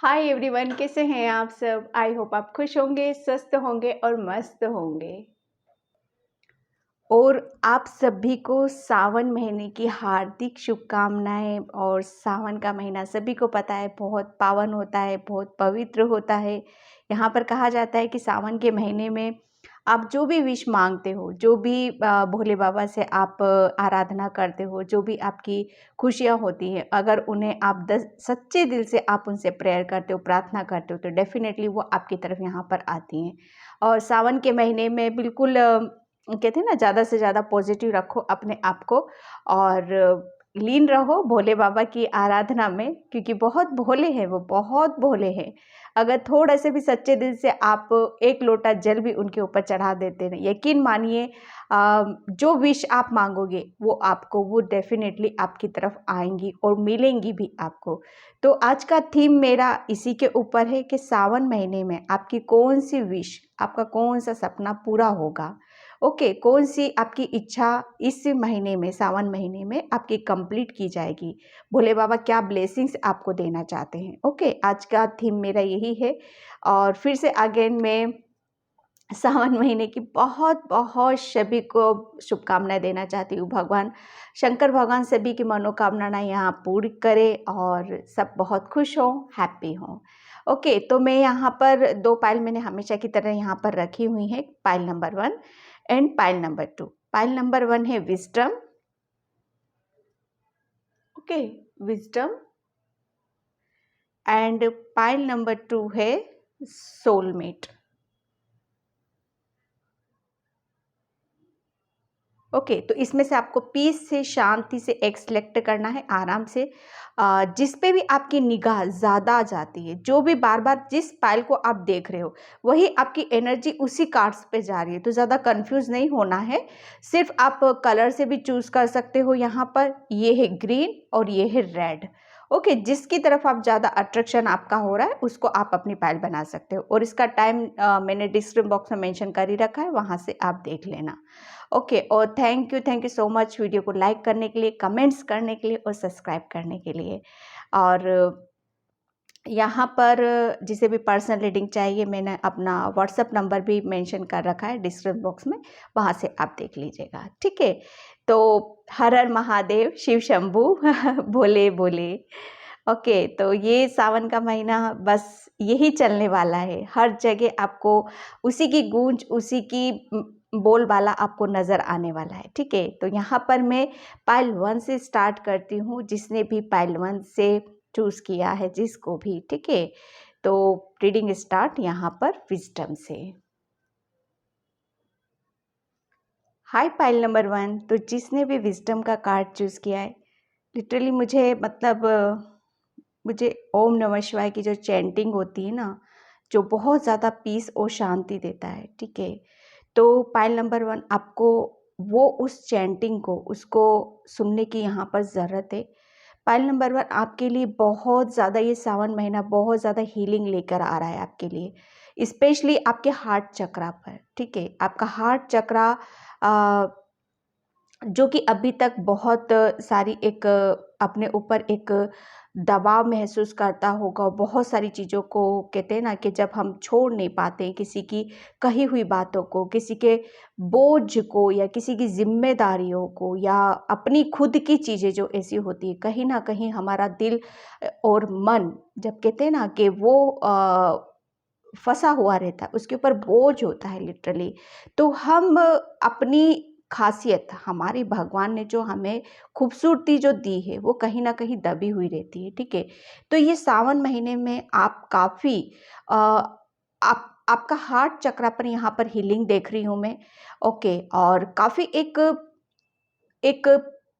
Hi everyone, कैसे हैं आप सब। आई होप आप खुश होंगे, स्वस्थ होंगे और मस्त होंगे। और आप सभी को सावन महीने की हार्दिक शुभकामनाएं। और सावन का महीना सभी को पता है बहुत पावन होता है, बहुत पवित्र होता है। यहाँ पर कहा जाता है कि सावन के महीने में आप जो भी विश मांगते हो, जो भी भोले बाबा से आप आराधना करते हो, जो भी आपकी खुशियाँ होती हैं, अगर उन्हें आप सच्चे दिल से आप उनसे प्रेयर करते हो, प्रार्थना करते हो, तो डेफिनेटली वो आपकी तरफ यहाँ पर आती हैं। और सावन के महीने में बिल्कुल कहते हैं ना, ज़्यादा से ज़्यादा पॉजिटिव रखो अपने आप को और लीन रहो भोले बाबा की आराधना में, क्योंकि बहुत भोले हैं वो, बहुत भोले हैं। अगर थोड़ा से भी सच्चे दिल से आप एक लोटा जल भी उनके ऊपर चढ़ा देते हैं, यकीन मानिए जो विश आप मांगोगे वो डेफिनेटली आपकी तरफ आएंगी और मिलेंगी भी आपको। तो आज का थीम मेरा इसी के ऊपर है कि सावन महीने में आपकी कौन सी विश, आपका कौन सा सपना पूरा होगा। ओके, कौन सी आपकी इच्छा इस महीने में, सावन महीने में आपकी कंप्लीट की जाएगी। भोले बाबा क्या ब्लेसिंग्स आपको देना चाहते हैं। ओके, आज का थीम मेरा यही है। और फिर से अगेन मैं सावन महीने की बहुत बहुत सभी को शुभकामनाएं देना चाहती हूँ। भगवान शंकर भगवान सभी की मनोकामनाएं यहाँ पूरी करे और सब बहुत खुश हों, हैप्पी हों। ओके, तो मैं यहाँ पर दो पाइल मैंने हमेशा की तरह यहाँ पर रखी हुई है, pile number 1 and pile number 2। Pile number 1 है wisdom. Okay, wisdom. And pile number 2 है सोलमेट। ओके, तो इसमें से आपको पीस से, शांति से एक सिलेक्ट करना है, आराम से। जिस पे भी आपकी निगाह ज़्यादा जाती है, जो भी बार बार जिस पाइल को आप देख रहे हो, वही आपकी एनर्जी उसी कार्ड्स पे जा रही है। तो ज़्यादा कंफ्यूज नहीं होना है। सिर्फ आप कलर से भी चूज़ कर सकते हो। यहाँ पर ये है ग्रीन और ये है रेड। ओके, जिसकी तरफ आप ज़्यादा अट्रैक्शन आपका हो रहा है उसको आप अपनी पाइल बना सकते हो। और इसका टाइम मैंने डिस्क्रिप्शन बॉक्स में मेंशन कर ही रखा है, वहाँ से आप देख लेना। ओके, और thank you so much video को लाइक करने के लिए, कमेंट्स करने के लिए और सब्सक्राइब करने के लिए। और यहाँ पर जिसे भी पर्सनल रीडिंग चाहिए, मैंने अपना व्हाट्सएप नंबर भी मेंशन कर रखा है डिस्क्रिप्शन बॉक्स में, वहाँ से आप देख लीजिएगा। ठीक है, तो हर हर महादेव, शिव शंभू भोले बोले। ओके, तो ये सावन का महीना बस यही चलने वाला है। हर जगह आपको उसी की गूंज, उसी की बोलबाला आपको नज़र आने वाला है। ठीक है, तो यहाँ पर मैं पाइल 1 से स्टार्ट करती हूँ। जिसने भी पाइल 1 से चूज़ किया है, जिसको भी, ठीक है, तो रीडिंग स्टार्ट यहाँ पर विजडम से। हाय पाइल नंबर 1, तो जिसने भी विजडम का कार्ड चूज़ किया है, लिटरली मुझे मतलब मुझे ओम नमः शिवाय की जो चैंटिंग होती है ना, जो बहुत ज़्यादा पीस और शांति देता है। ठीक है, तो पाइल नंबर 1 आपको वो उस चैंटिंग को, उसको सुनने की यहाँ पर ज़रूरत है। पाइल नंबर 1 आपके लिए बहुत ज़्यादा, ये सावन महीना बहुत ज़्यादा हीलिंग लेकर आ रहा है आपके लिए, स्पेशली आपके हार्ट चक्रा पर। ठीक है, आपका हार्ट चक्रा जो कि अभी तक बहुत सारी एक अपने ऊपर एक दबाव महसूस करता होगा। बहुत सारी चीज़ों को, कहते हैं ना कि जब हम छोड़ नहीं पाते हैं किसी की कही हुई बातों को, किसी के बोझ को, या किसी की जिम्मेदारियों को, या अपनी खुद की चीज़ें जो ऐसी होती है, कहीं ना कहीं हमारा दिल और मन, जब कहते हैं ना कि वो फंसा हुआ रहता है, उसके ऊपर बोझ होता है लिटरली। तो हम अपनी खासियत, हमारी भगवान ने जो हमें खूबसूरती जो दी है, वो कहीं ना कहीं दबी हुई रहती है। ठीक है, तो ये सावन महीने में आप काफ़ी आपका हार्ट चक्रा पर यहाँ पर हीलिंग देख रही हूँ मैं। ओके, और काफ़ी एक एक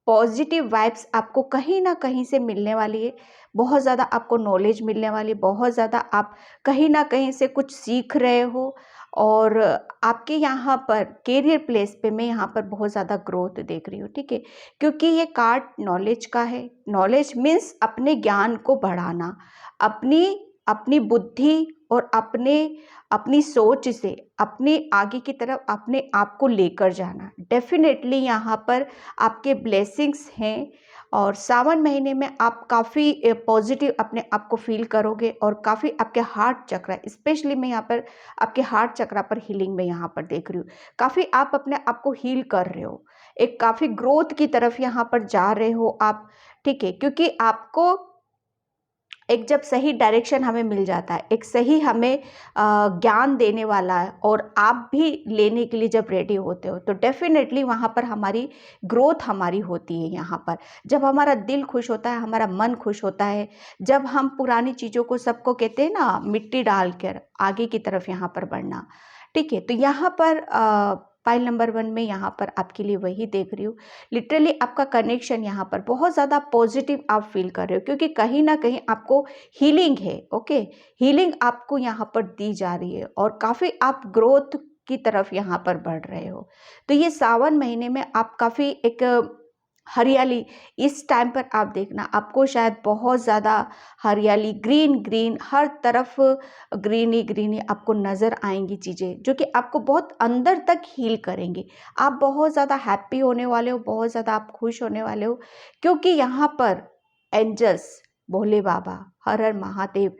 पॉजिटिव वाइब्स आपको कहीं ना कहीं से मिलने वाली है। बहुत ज़्यादा आपको नॉलेज मिलने वाली है, बहुत ज़्यादा आप कहीं ना कहीं से कुछ सीख रहे हो। और आपके यहाँ पर कैरियर प्लेस पे मैं यहाँ पर बहुत ज़्यादा ग्रोथ देख रही हूँ। ठीक है, क्योंकि ये कार्ड नॉलेज का है। नॉलेज मीन्स अपने ज्ञान को बढ़ाना, अपनी अपनी बुद्धि और अपनी सोच से अपने आगे की तरफ अपने आप को लेकर जाना। डेफिनेटली यहाँ पर आपके ब्लेसिंग्स हैं और सावन महीने में आप काफ़ी पॉजिटिव अपने आप को फील करोगे और काफ़ी आपके हार्ट चक्र, स्पेशली मैं यहाँ पर आपके हार्ट चक्र पर हीलिंग में यहाँ पर देख रही हूँ। काफ़ी आप अपने आप को हील कर रहे हो, एक काफ़ी ग्रोथ की तरफ यहाँ पर जा रहे हो आप, ठीक है। क्योंकि आपको एक जब सही डायरेक्शन हमें मिल जाता है, एक सही हमें ज्ञान देने वाला है और आप भी लेने के लिए जब रेडी होते हो, तो डेफिनेटली वहाँ पर हमारी ग्रोथ हमारी होती है। यहाँ पर जब हमारा दिल खुश होता है, हमारा मन खुश होता है, जब हम पुरानी चीज़ों को, सबको कहते हैं ना, मिट्टी डाल कर आगे की तरफ यहाँ पर बढ़ना, ठीक है। तो यहाँ पर पाइल नंबर 1 में यहाँ पर आपके लिए वही देख रही हूँ। लिटरली आपका कनेक्शन यहाँ पर बहुत ज़्यादा पॉजिटिव आप फील कर रहे हो, क्योंकि कहीं ना कहीं आपको हीलिंग है, ओके। हीलिंग आपको यहाँ पर दी जा रही है और काफ़ी आप ग्रोथ की तरफ यहाँ पर बढ़ रहे हो। तो ये सावन महीने में आप काफ़ी एक हरियाली, इस टाइम पर आप देखना आपको शायद बहुत ज़्यादा हरियाली, ग्रीन ग्रीन, हर तरफ ग्रीनी ग्रीनी आपको नज़र आएंगी चीज़ें, जो कि आपको बहुत अंदर तक हील करेंगी। आप बहुत ज़्यादा हैप्पी होने वाले हो, बहुत ज़्यादा आप खुश होने वाले हो, क्योंकि यहाँ पर एंजल्स, भोले बाबा, हर हर महादेव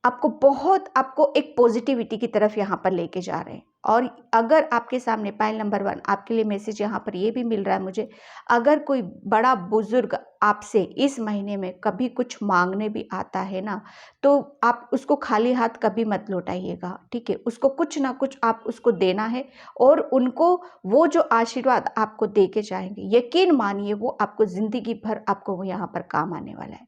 आपको एक पॉजिटिविटी की तरफ यहाँ पर लेके जा रहे हैं। और अगर आपके सामने पाइल नंबर 1 आपके लिए मैसेज यहाँ पर ये भी मिल रहा है मुझे, अगर कोई बड़ा बुजुर्ग आपसे इस महीने में कभी कुछ मांगने भी आता है ना, तो आप उसको खाली हाथ कभी मत लौटाइएगा, ठीक है। उसको कुछ ना कुछ आप उसको देना है और उनको वो जो आशीर्वाद आपको दे के जाएंगे, यकीन मानिए वो आपको ज़िंदगी भर आपको वो यहाँ पर काम आने वाला है,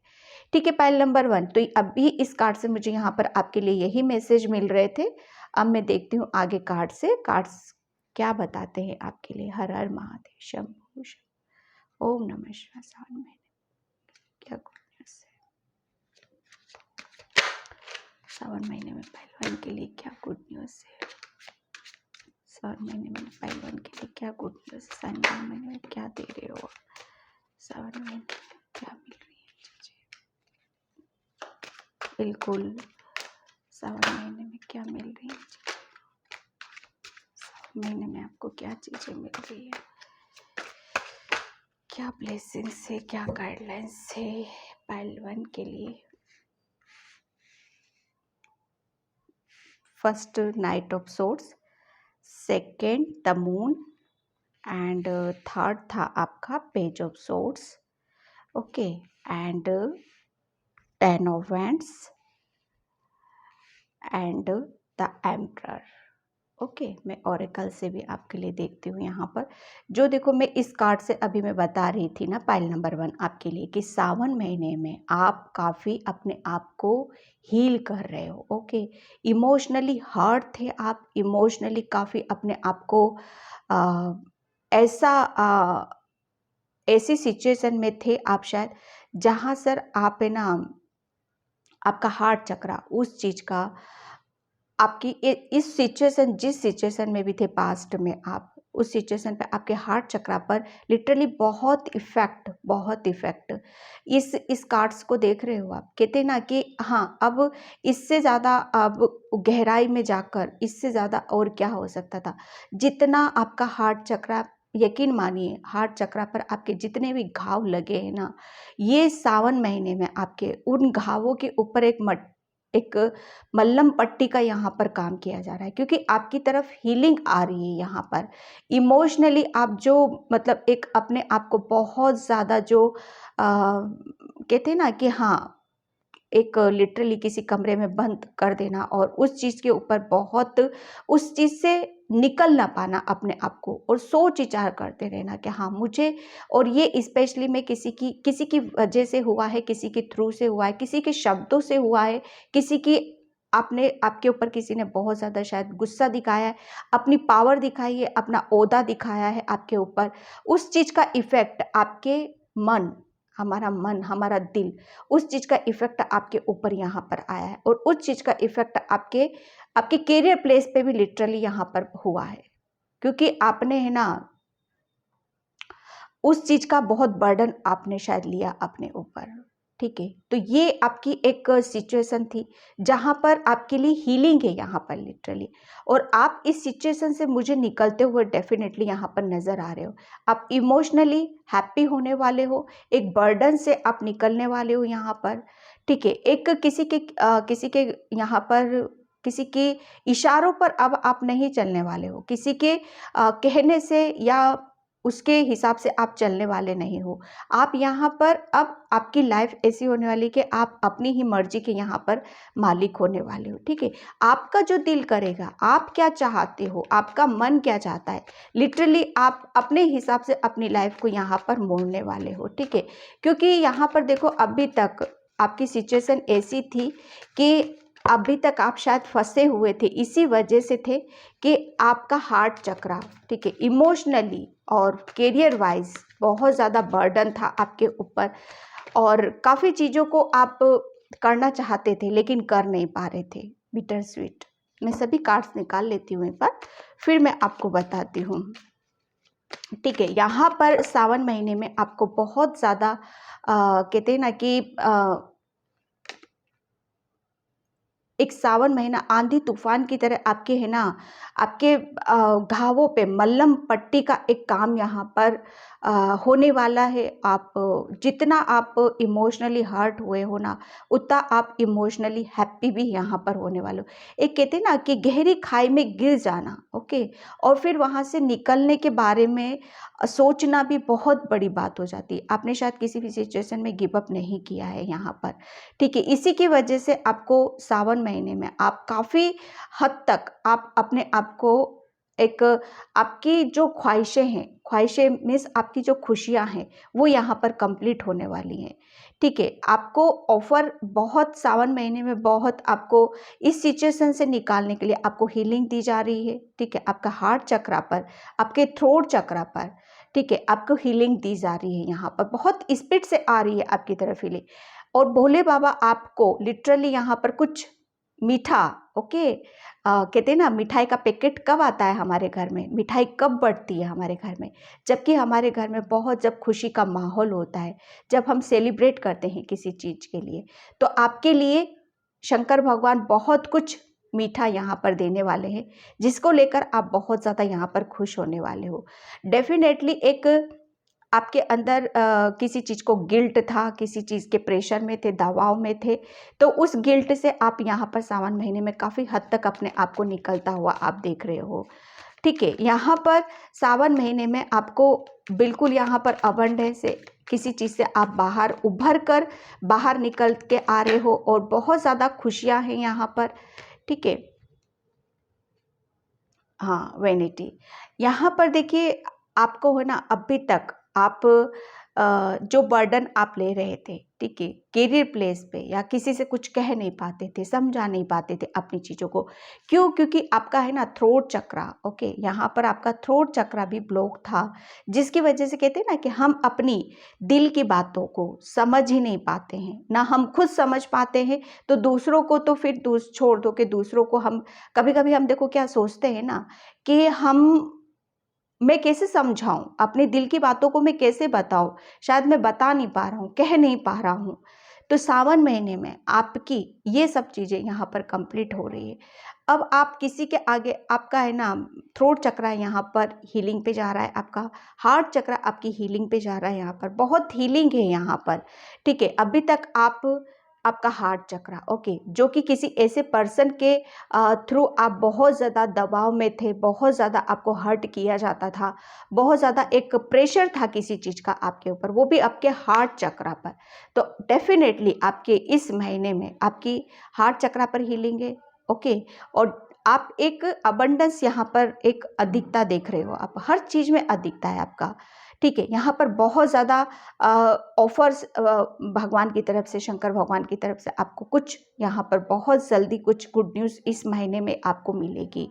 ठीक है। पाइल नंबर 1, तो अभी इस कार्ड से मुझे यहाँ पर आपके लिए यही मैसेज मिल रहे थे। अब मैं देखती हूँ आगे कार्ड से, कार्ड्स क्या बताते हैं आपके लिए। हर हर महादेव, शंभू शंभू, ओम नमः शिवाय। सावन महीने क्या गुड न्यूज़ है? सावन महीने में पहलवान के लिए क्या गुड न्यूज़ है? सावन महीने में पहलवान के लिए क्या गुड न्यूज़ है? सावन महीने में क्या दे रहे हो? सावन महीने में क्या मिल रही है चीज़ें? बिल्कुल, सावन महीने में क्या मिल रही है? सावन महीने में आपको क्या चीज़ें मिल रही है? क्या ब्लेसिंग्स है, क्या गाइडलाइंस है पहलवान के लिए? First, night of swords, second the moon, and third था आपका page of swords, okay, and 10 of wands and the emperor, okay. मैं ओरेकल से भी आपके लिए देखती हूँ यहाँ पर। जो देखो, मैं इस कार्ड से अभी मैं बता रही थी ना पाइल नंबर 1 आपके लिए, कि सावन महीने में आप काफ़ी अपने आप को हील कर रहे हो, ओके। इमोशनली हर्ट थे आप, इमोशनली काफ़ी अपने आप को ऐसी सिचुएशन में थे आप शायद, जहाँ सर आप है ना, आपका हार्ट चक्रा उस चीज़ का, आपकी इस सिचुएशन, जिस सिचुएशन में भी थे पास्ट में आप, उस सिचुएशन पे आपके हार्ट चक्रा पर लिटरली बहुत इफेक्ट इस कार्ड्स को देख रहे हो आप। कहते ना कि हाँ, अब इससे ज़्यादा, अब गहराई में जाकर इससे ज़्यादा और क्या हो सकता था। जितना आपका हार्ट चक्रा, यकीन मानिए हार्ट चक्रा पर आपके जितने भी घाव लगे हैं ना, ये सावन महीने में आपके उन घावों के ऊपर एक मल्लम पट्टी का यहाँ पर काम किया जा रहा है, क्योंकि आपकी तरफ हीलिंग आ रही है यहाँ पर। इमोशनली आप जो, मतलब एक अपने आप को बहुत ज़्यादा जो कहते हैं ना कि हाँ, एक लिटरली किसी कमरे में बंद कर देना और उस चीज़ के ऊपर बहुत, उस चीज़ से निकल ना पाना अपने आप को, और सोच विचार करते रहना कि हाँ मुझे, और ये स्पेशली में किसी की वजह से हुआ है, किसी के थ्रू से हुआ है, किसी के शब्दों से हुआ है, किसी की आपके ऊपर किसी ने बहुत ज़्यादा शायद गुस्सा दिखाया है, अपनी पावर दिखाई है, अपना ओहदा दिखाया है आपके ऊपर। उस चीज़ का इफ़ेक्ट आपके मन, हमारा दिल, उस चीज़ का इफ़ेक्ट आपके ऊपर यहाँ पर आया है, और उस चीज़ का इफ़ेक्ट आपके करियर प्लेस पे भी लिटरली यहाँ पर हुआ है, क्योंकि आपने है ना, उस चीज़ का बहुत बर्डन आपने शायद लिया अपने ऊपर। ठीक है। तो ये आपकी एक सिचुएशन थी जहाँ पर आपके लिए हीलिंग है यहाँ पर लिटरली, और आप इस सिचुएशन से मुझे निकलते हुए डेफिनेटली यहाँ पर नज़र आ रहे हो। आप इमोशनली हैप्पी होने वाले हो, एक बर्डन से आप निकलने वाले हो यहाँ पर, ठीक है। एक किसी के यहाँ पर किसी के इशारों पर अब आप नहीं चलने वाले हो, किसी के कहने से या उसके हिसाब से आप चलने वाले नहीं हो। आप यहाँ पर अब आपकी लाइफ ऐसी होने वाली कि आप अपनी ही मर्जी के यहाँ पर मालिक होने वाले हो, ठीक है। आपका जो दिल करेगा, आप क्या चाहते हो, आपका मन क्या चाहता है, लिटरली आप अपने हिसाब से अपनी लाइफ को यहाँ पर मोड़ने वाले हो, ठीक है। क्योंकि यहाँ पर देखो, अभी तक आपकी सिचुएशन ऐसी थी कि अभी तक आप शायद फंसे हुए थे, इसी वजह से थे कि आपका हार्ट चक्रा, ठीक है, इमोशनली और करियर वाइज बहुत ज़्यादा बर्डन था आपके ऊपर, और काफ़ी चीज़ों को आप करना चाहते थे लेकिन कर नहीं पा रहे थे। बिटर स्वीट, मैं सभी कार्ड्स निकाल लेती हूँ एक बार, फिर मैं आपको बताती हूँ, ठीक है। यहाँ पर सावन महीने में आपको बहुत ज़्यादा कहते हैं ना कि एक सावन महीना आंधी तूफान की तरह आपके है ना, आपके घावों पे मल्लम पट्टी का एक काम यहाँ पर होने वाला है। आप जितना आप इमोशनली हर्ट हुए हो ना, उतना आप इमोशनली हैप्पी भी यहाँ पर होने वाले हो। एक कहते हैं ना कि गहरी खाई में गिर जाना, ओके, और फिर वहाँ से निकलने के बारे में सोचना भी बहुत बड़ी बात हो जाती है। आपने शायद किसी भी सिचुएशन में गिव अप नहीं किया है यहाँ पर, ठीक है। इसी की वजह से आपको सावन महीने में आप काफ़ी हद तक आप अपने आप को एक, आपकी जो ख्वाहिशें मीन्स आपकी जो खुशियां हैं वो यहाँ पर कंप्लीट होने वाली हैं, ठीक है। आपको ऑफर बहुत सावन महीने में बहुत आपको इस सिचुएशन से निकालने के लिए आपको हीलिंग दी जा रही है, ठीक है। आपका हार्ट चक्रा पर, आपके थ्रोट चक्रा पर, ठीक है, आपको हीलिंग दी जा रही है। यहाँ पर बहुत स्पीड से आ रही है आपकी तरफ हीलिंग, और भोले बाबा आपको लिटरली यहाँ पर कुछ मीठा, ओके, कहते हैं ना मिठाई का पैकेट कब आता है हमारे घर में, मिठाई कब बढ़ती है हमारे घर में, जबकि हमारे घर में बहुत जब खुशी का माहौल होता है, जब हम सेलिब्रेट करते हैं किसी चीज़ के लिए, तो आपके लिए शंकर भगवान बहुत कुछ मीठा यहाँ पर देने वाले हैं, जिसको लेकर आप बहुत ज़्यादा यहाँ पर खुश होने वाले हो। डेफिनेटली एक आपके अंदर किसी चीज़ को गिल्ट था, किसी चीज़ के प्रेशर में थे, दबाव में थे, तो उस गिल्ट से आप यहाँ पर सावन महीने में काफ़ी हद तक अपने आप को निकलता हुआ आप देख रहे हो, ठीक है। यहाँ पर सावन महीने में आपको बिल्कुल यहाँ पर अबंडेंस से किसी चीज़ से आप बाहर उभर कर बाहर निकल के आ रहे हो, और बहुत ज़्यादा खुशियाँ हैं यहाँ पर, ठीक है। हाँ, वैनिटी यहाँ पर देखिए, आपको है ना अभी तक आप जो बर्डन आप ले रहे थे, ठीक है, करियर प्लेस पे या किसी से कुछ कह नहीं पाते थे, समझा नहीं पाते थे अपनी चीज़ों को, क्यों? क्योंकि आपका है ना थ्रोट चक्रा, ओके, यहाँ पर आपका थ्रोट चक्रा भी ब्लॉक था, जिसकी वजह से कहते हैं ना कि हम अपनी दिल की बातों को समझ ही नहीं पाते हैं, ना हम खुद समझ पाते हैं, तो दूसरों को तो फिर छोड़ दो कि दूसरों को हम कभी कभी हम देखो क्या सोचते हैं ना कि मैं कैसे समझाऊं, अपने दिल की बातों को मैं कैसे बताऊं, शायद मैं बता नहीं पा रहा हूं, कह नहीं पा रहा हूं। तो सावन महीने में आपकी ये सब चीज़ें यहाँ पर कंप्लीट हो रही है। अब आप किसी के आगे, आपका है ना थ्रोट चक्रा यहाँ पर हीलिंग पे जा रहा है, आपका हार्ट चक्रा आपकी हीलिंग पे जा रहा है, यहाँ पर बहुत हीलिंग है यहाँ पर, ठीक है। अभी तक आपका हार्ट चक्रा, ओके, जो कि किसी ऐसे पर्सन के थ्रू आप बहुत ज़्यादा दबाव में थे, बहुत ज़्यादा आपको हर्ट किया जाता था, बहुत ज़्यादा एक प्रेशर था किसी चीज़ का आपके ऊपर, वो भी आपके हार्ट चक्रा पर। तो डेफिनेटली आपके इस महीने में आपकी हार्ट चक्रा पर हीलिंग है, ओके, और आप एक अबंडेंस यहाँ पर एक अधिकता देख रहे हो, आप हर चीज़ में अधिकता है आपका, ठीक है। यहाँ पर बहुत ज़्यादा ऑफर्स भगवान की तरफ से, शंकर भगवान की तरफ से आपको कुछ यहाँ पर बहुत जल्दी कुछ गुड न्यूज़ इस महीने में आपको मिलेगी,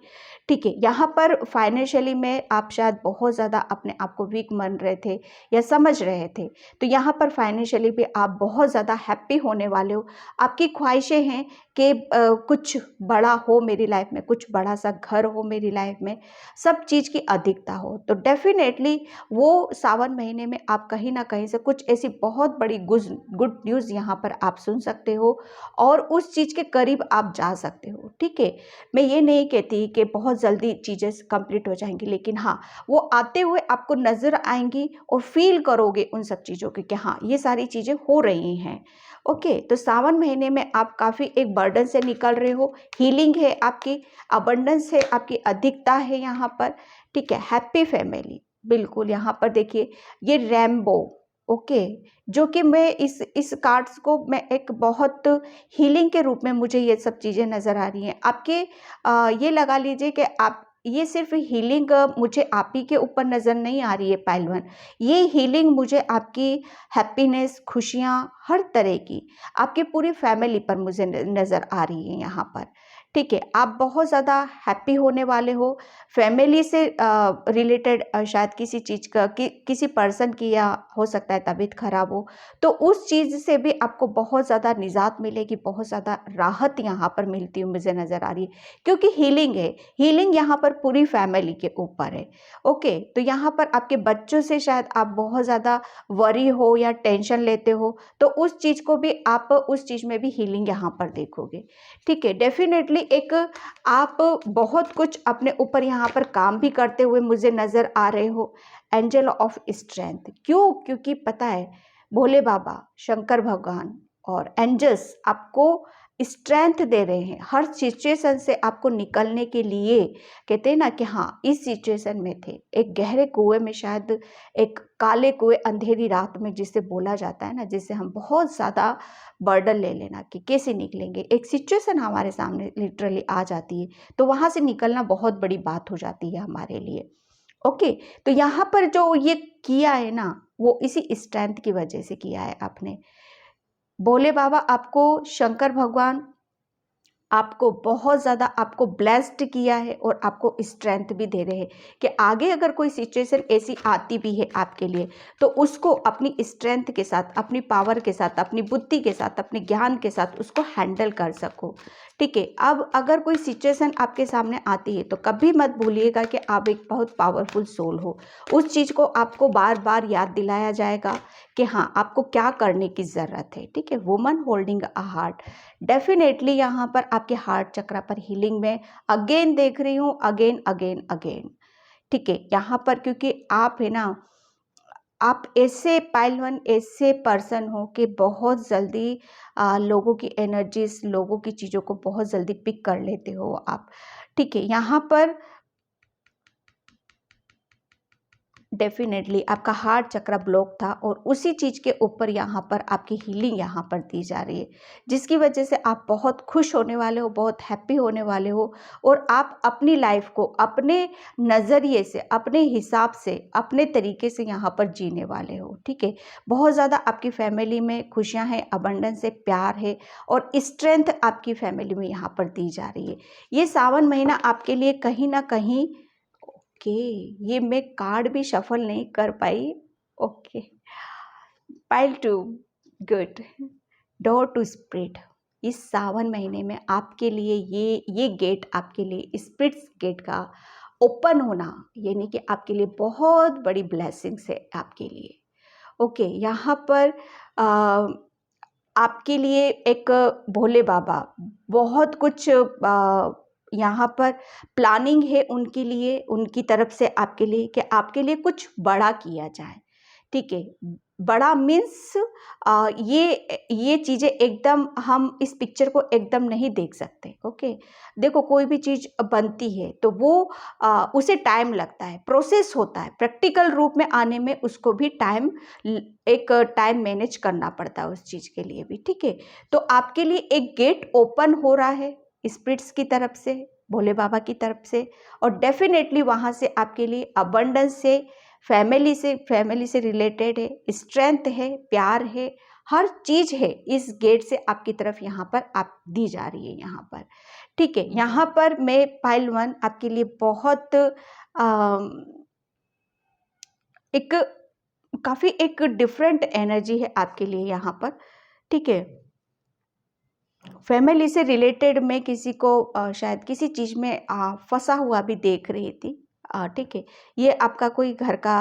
ठीक है। यहाँ पर फाइनेंशियली में आप शायद बहुत ज़्यादा अपने आप को वीक मान रहे थे या समझ रहे थे, तो यहाँ पर फाइनेंशियली भी आप बहुत ज़्यादा हैप्पी होने वाले हो। आपकी ख्वाहिशें हैं कि कुछ बड़ा हो मेरी लाइफ में, कुछ बड़ा सा घर हो मेरी लाइफ में, सब चीज़ की अधिकता हो, तो डेफिनेटली वो सावन महीने में आप कहीं ना कहीं से कुछ ऐसी बहुत बड़ी गुड न्यूज़ यहाँ पर आप सुन सकते हो और उस चीज़ के करीब आप जा सकते हो। ठीक है, मैं ये नहीं कहती कि बहुत जल्दी चीज़ें कंप्लीट हो जाएंगी, लेकिन हाँ, वो आते हुए आपको नज़र आएंगी और फील करोगे उन सब चीज़ों की कि हाँ, ये सारी चीज़ें हो रही हैं। ओके, तो सावन महीने में आप काफ़ी एक बर्डन से निकल रहे हो, हीलिंग है आपकी, अबंडेंस है आपकी, अधिकता है यहाँ पर। ठीक है, हैप्पी फैमिली, बिल्कुल यहाँ पर देखिए ये रैम्बो। ओके, जो कि मैं इस कार्ड्स को मैं एक बहुत हीलिंग के रूप में मुझे ये सब चीज़ें नज़र आ रही हैं आपके। ये लगा लीजिए कि आप ये सिर्फ हीलिंग मुझे आप ही के ऊपर नज़र नहीं आ रही है पहलवान, ये हीलिंग मुझे आपकी हैप्पीनेस, खुशियाँ, हर तरह की आपकी पूरी फैमिली पर मुझे नज़र आ रही है यहाँ पर। ठीक है, आप बहुत ज़्यादा हैप्पी होने वाले हो, फैमिली से रिलेटेड शायद किसी चीज़ का किसी पर्सन की या हो सकता है तबीयत खराब हो, तो उस चीज़ से भी आपको बहुत ज़्यादा निजात मिलेगी, बहुत ज़्यादा राहत यहाँ पर मिलती हुई मुझे नज़र आ रही है, क्योंकि हीलिंग है, हीलिंग यहाँ पर पूरी फैमिली के ऊपर है। ओके, तो यहाँ पर आपके बच्चों से शायद आप बहुत ज़्यादा वरी हो या टेंशन लेते हो, तो उस चीज़ को भी आप उस चीज़ में भी हीलिंग यहाँ पर देखोगे। ठीक है, डेफिनेटली एक आप बहुत कुछ अपने ऊपर यहाँ पर काम भी करते हुए मुझे नज़र आ रहे हो। एंजल ऑफ स्ट्रेंथ, क्यों? क्योंकि पता है भोले बाबा, शंकर भगवान और एंजल्स आपको स्ट्रेंथ दे रहे हैं हर सिचुएशन से आपको निकलने के लिए। कहते हैं ना कि हाँ, इस सिचुएशन में थे, एक गहरे कुएं में, शायद एक काले कुएं, अंधेरी रात में, जिसे बोला जाता है ना, जिससे हम बहुत ज़्यादा बर्डन ले लेना कि कैसे निकलेंगे, एक सिचुएशन हमारे सामने लिटरली आ जाती है, तो वहाँ से निकलना बहुत बड़ी बात हो जाती है हमारे लिए। ओके, तो यहाँ पर जो ये किया है ना, वो इसी स्ट्रेंथ की वजह से किया है आपने। भोले बाबा आपको, शंकर भगवान आपको बहुत ज़्यादा आपको ब्लेस्ड किया है और आपको स्ट्रेंथ भी दे रहे हैं कि आगे अगर कोई सिचुएशन ऐसी आती भी है आपके लिए, तो उसको अपनी स्ट्रेंथ के साथ, अपनी पावर के साथ, अपनी बुद्धि के साथ, अपने ज्ञान के साथ उसको हैंडल कर सको। ठीक है, अब अगर कोई सिचुएशन आपके सामने आती है तो कभी मत भूलिएगा कि आप एक बहुत पावरफुल सोल हो। उस चीज़ को आपको बार बार याद दिलाया जाएगा कि हाँ, आपको क्या करने की ज़रूरत है। ठीक है, woman holding a heart, definitely यहाँ पर आपके हार्ट चक्रा पर हीलिंग में अगेन देख रही हूँ, अगेन अगेन अगेन। ठीक है, यहाँ पर क्योंकि आप है ना, आप ऐसे पहलवान, ऐसे पर्सन हो कि बहुत जल्दी लोगों की एनर्जीज, लोगों की चीज़ों को बहुत जल्दी पिक कर लेते हो आप। ठीक है, यहाँ पर डेफिनेटली आपका हार्ट चक्र ब्लॉक था और उसी चीज़ के ऊपर यहाँ पर आपकी हीलिंग यहाँ पर दी जा रही है, जिसकी वजह से आप बहुत खुश होने वाले हो, बहुत हैप्पी होने वाले हो और आप अपनी लाइफ को अपने नज़रिए से, अपने हिसाब से, अपने तरीके से यहाँ पर जीने वाले हो। ठीक है, बहुत ज़्यादा आपकी फैमिली में खुशियाँ हैं, अबंडेंस है, प्यार है और स्ट्रेंथ आपकी फैमिली में यहाँ पर दी जा रही है। ये सावन महीना आपके लिए कहीं ना कहीं, ओके, ये मैं कार्ड भी शफल नहीं कर पाई। Okay, pile two, good, door to spirit. इस सावन महीने में आपके लिए ये गेट आपके लिए स्प्रिट्स गेट का ओपन होना, यानी कि आपके लिए बहुत बड़ी ब्लेसिंग्स है आपके लिए। ओके, यहाँ पर आपके लिए एक भोले बाबा बहुत कुछ यहाँ पर प्लानिंग है उनके लिए, उनकी तरफ से आपके लिए, कि आपके लिए कुछ बड़ा किया जाए। ठीक है, बड़ा मीन्स ये चीज़ें एकदम हम इस पिक्चर को एकदम नहीं देख सकते। ओके, देखो कोई भी चीज़ बनती है तो वो उसे टाइम लगता है, प्रोसेस होता है, प्रैक्टिकल रूप में आने में उसको भी एक टाइम मैनेज करना पड़ता है उस चीज़ के लिए भी। ठीक है, तो आपके लिए एक गेट ओपन हो रहा है स्पिरिट्स की तरफ से, भोले बाबा की तरफ से, और डेफिनेटली वहाँ से आपके लिए अबंडेंस से, फैमिली से रिलेटेड है, स्ट्रेंथ है, प्यार है, हर चीज़ है इस गेट से आपकी तरफ यहाँ पर आप दी जा रही है यहाँ पर। ठीक है, यहाँ पर मैं पाइल 1 आपके लिए बहुत एक काफ़ी एक डिफरेंट एनर्जी है आपके लिए यहाँ पर। ठीक है, फैमिली से रिलेटेड मैं किसी को शायद किसी चीज़ में फंसा हुआ भी देख रही थी। ठीक है, ये आपका कोई घर का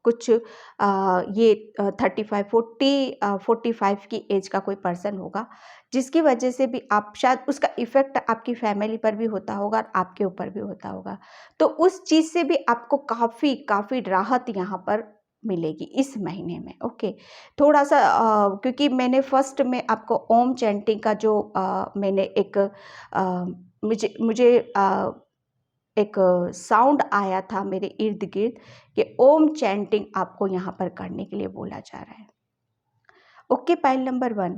कुछ ये 35 40 45 की एज का कोई पर्सन होगा, जिसकी वजह से भी आप शायद उसका इफ़ेक्ट आपकी फैमिली पर भी होता होगा और आपके ऊपर भी होता होगा। तो उस चीज़ से भी आपको काफ़ी राहत यहाँ पर मिलेगी इस महीने में। ओके, थोड़ा-सा क्योंकि मैंने फर्स्ट में आपको ओम चैंटिंग का जो मैंने एक मुझे मुझे एक साउंड आया था मेरे इर्द-गिर्द कि ओम चैंटिंग आपको यहाँ पर करने के लिए बोला जा रहा है। Okay, pile number 1।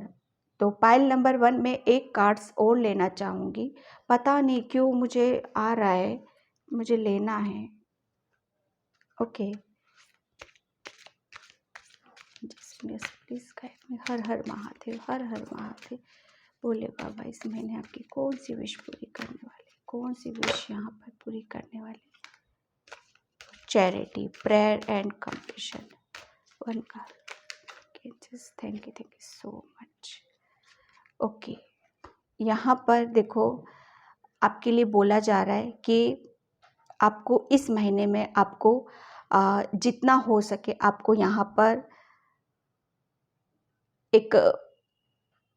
तो पाइल नंबर 1 में एक कार्ड्स और लेना चाहूँगी। पता नहीं क्यों मुझे आ रहा है, मुझे लेना है। Okay, please guide me. हर हर महादेव, हर हर महादेव। बोले बाबा, इस महीने आपकी कौन सी विश पूरी करने वाले, कौन सी विश यहाँ पर पूरी करने वाले? Charity, prayer and compassion. One card. Just thank you so much. Okay, यहाँ पर देखो आपके लिए बोला जा रहा है कि आपको इस महीने में आपको जितना हो सके आपको यहाँ पर एक